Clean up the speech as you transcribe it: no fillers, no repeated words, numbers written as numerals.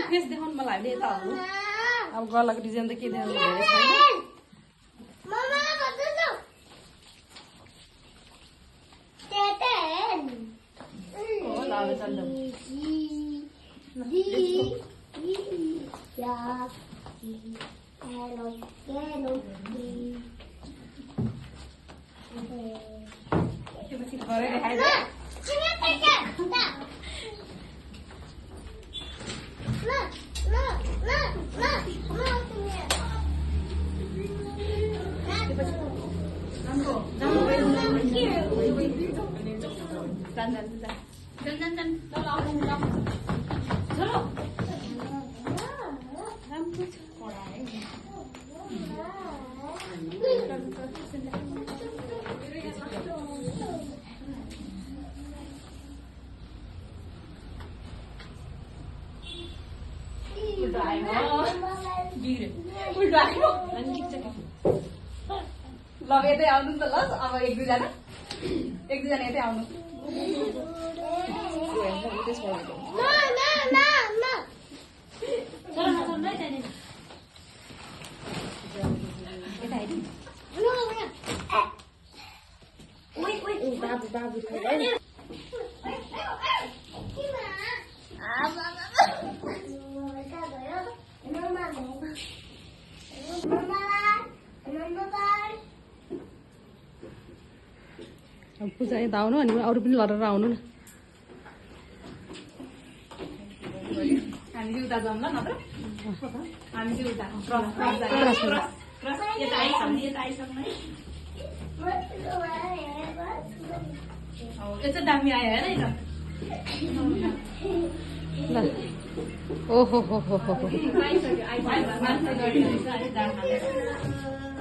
face देखाउनु मलाई ले त अब गलाको डिजाइन त के देखाउनु धेरै छैन ल यतै आउनु नि त ल अब एक दुईजना यतै आउनु पूजा यता आउनु अनि अरू पनि लडेर आउनु न हामी चाहिँ उता जाऊँ ल नत्र हामी चाहिँ उता यस्तो दामी आयो हेर ल ओहो हो